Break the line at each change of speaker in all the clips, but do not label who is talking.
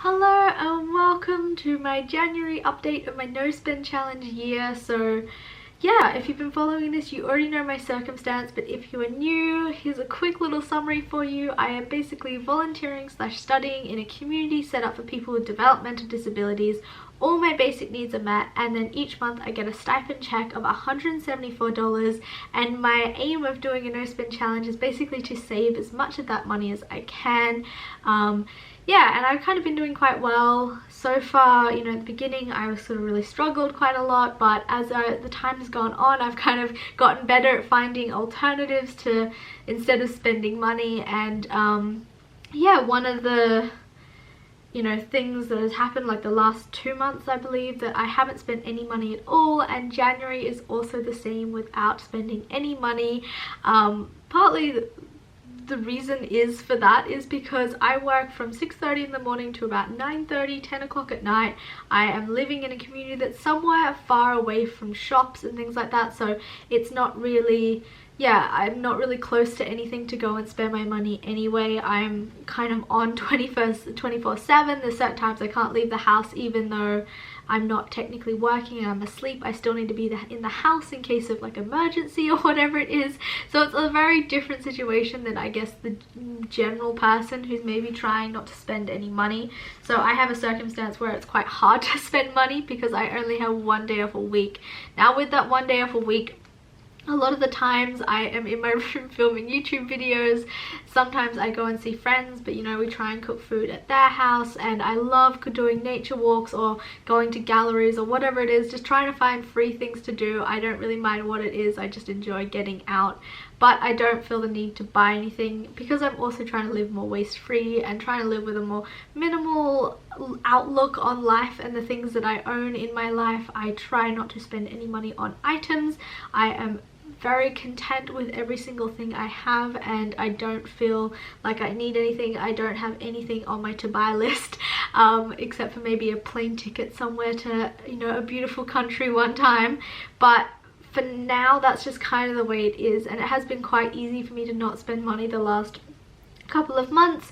Hello and welcome to my January update of my no spend challenge year. So yeah, if you've been following this, you already know my circumstance, but if you are new, here's a quick little summary for you. I am basically volunteering / studying in a community set up for people with developmental disabilities. All my basic needs are met, and then each month I get a stipend check of $174, and my aim of doing a no spend challenge is basically to save as much of that money as I can. Yeah, and I've kind of been doing quite well so far. You know, at the beginning I was sort of really struggled quite a lot, but as the time has gone on, I've kind of gotten better at finding alternatives to instead of spending money. And yeah, one of the things that has happened like the last 2 months, I believe, that I haven't spent any money at all, and January is also the same without spending any money. Partly the reason is for that is because I work from 6:30 in the morning to about 9:30, 10 o'clock at night. I am living in a community that's somewhere far away from shops and things like that, so it's not really, yeah, I'm not really close to anything to go and spend my money anyway. I'm kind of on 24/7. There's certain times I can't leave the house even though I'm not technically working and I'm asleep. I still need to be in the house in case of like emergency or whatever it is. So it's a very different situation than I guess the general person who's maybe trying not to spend any money. So I have a circumstance where it's quite hard to spend money because I only have 1 day off a week. Now with that 1 day off a week, a lot of the times I am in my room filming YouTube videos. Sometimes I go and see friends, but we try and cook food at their house, and I love doing nature walks or going to galleries or whatever it is, just trying to find free things to do. I don't really mind what it is, I just enjoy getting out. But I don't feel the need to buy anything because I'm also trying to live more waste-free and trying to live with a more minimal outlook on life and the things that I own in my life. I try not to spend any money on items. I am very content with every single thing I have, and I don't feel like I need anything. I don't have anything on my to buy list except for maybe a plane ticket somewhere to a beautiful country one time. But for now, that's just kind of the way it is, and it has been quite easy for me to not spend money the last couple of months.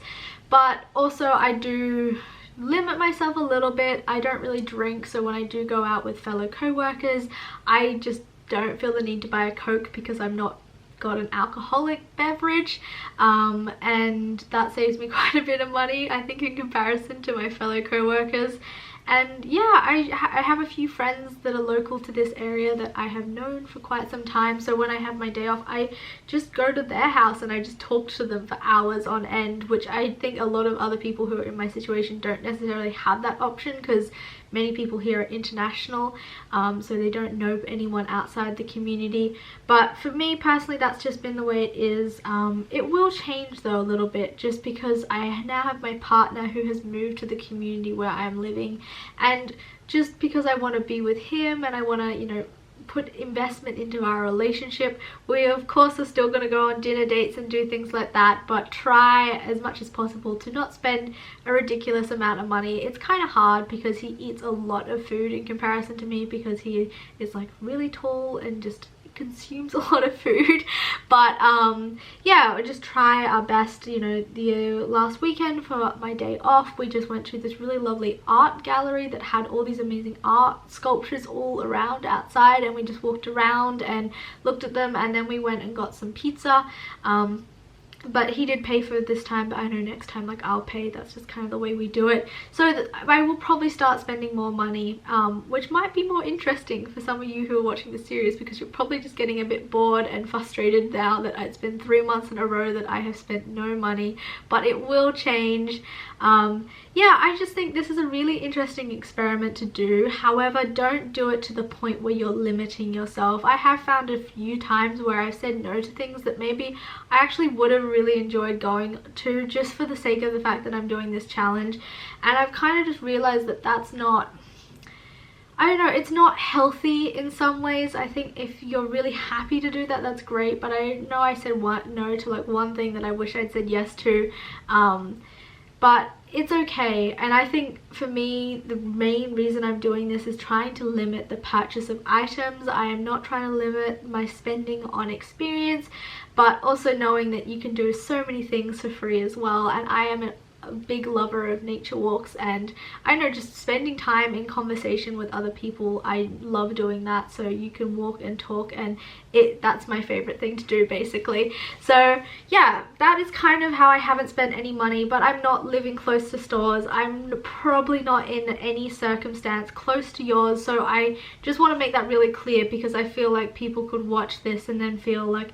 But also I do limit myself a little bit. I don't really drink, so when I do go out with fellow co-workers, I just don't feel the need to buy a Coke because I'm not got an alcoholic beverage, and that saves me quite a bit of money, I think, in comparison to my fellow co-workers. And yeah, I have a few friends that are local to this area that I have known for quite some time, so when I have my day off I just go to their house and I just talk to them for hours on end, which I think a lot of other people who are in my situation don't necessarily have that option because many people here are international, so they don't know anyone outside the community. But for me personally, that's just been the way it is. It will change though a little bit, just because I now have my partner who has moved to the community where I am living, and just because I want to be with him and I want to put investment into our relationship, we of course are still going to go on dinner dates and do things like that, but try as much as possible to not spend a ridiculous amount of money. It's kind of hard because he eats a lot of food in comparison to me because he is like really tall and just consumes a lot of food. But yeah, we just try our best. The last weekend for my day off, we just went to this really lovely art gallery that had all these amazing art sculptures all around outside, and we just walked around and looked at them, and then we went and got some pizza. But he did pay for it this time, but I know next time like I'll pay. That's just kind of the way we do it. So I will probably start spending more money, which might be more interesting for some of you who are watching the series, because you're probably just getting a bit bored and frustrated now that it's been 3 months in a row that I have spent no money. But it will change. Yeah, I just think this is a really interesting experiment to do. However, don't do it to the point where you're limiting yourself. I have found a few times where I've said no to things that maybe I actually would have really enjoyed going to, just for the sake of the fact that I'm doing this challenge. And I've kind of just realized that that's not, I don't know, it's not healthy in some ways. I think if you're really happy to do that, that's great, but I know I said no to like one thing that I wish I'd said yes to, but it's okay. And I think for me, the main reason I'm doing this is trying to limit the purchase of items. I am not trying to limit my spending on experience, but also knowing that you can do so many things for free as well. And I am a big lover of nature walks, and I know just spending time in conversation with other people, I love doing that. So you can walk and talk, and that's my favorite thing to do basically. So yeah, that is kind of how I haven't spent any money, but I'm not living close to stores. I'm probably not in any circumstance close to yours, so I just want to make that really clear, because I feel like people could watch this and then feel like,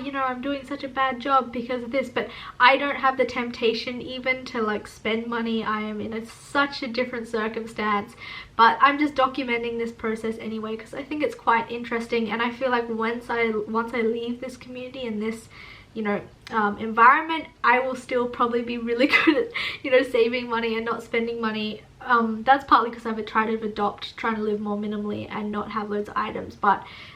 you know, I'm doing such a bad job because of this. But I don't have the temptation even to like spend money. I am in such a different circumstance, but I'm just documenting this process anyway because I think it's quite interesting. And I feel like once I leave this community and this, you know, environment, I will still probably be really good at, you know, saving money and not spending money. That's partly because I've tried to adopt trying to live more minimally and not have loads of items,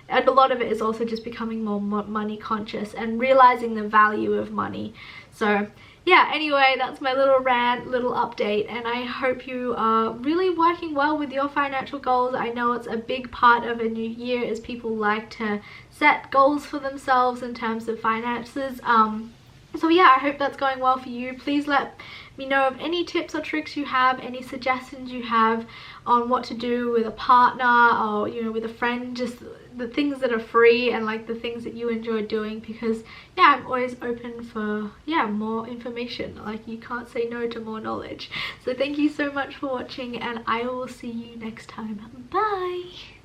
and a lot of it is also just becoming more money conscious and realizing the value of money. So yeah, anyway, that's my little rant, little update, and I hope you are really working well with your financial goals. I know it's a big part of a new year, as people like to set goals for themselves in terms of finances. So yeah, I hope that's going well for you. Please let me know of any tips or tricks you have, any suggestions you have on what to do with a partner or, you know, with a friend, just the things that are free and like the things that you enjoy doing, because yeah, I'm always open for more information. Like, you can't say no to more knowledge. So thank you so much for watching, and I will see you next time. Bye.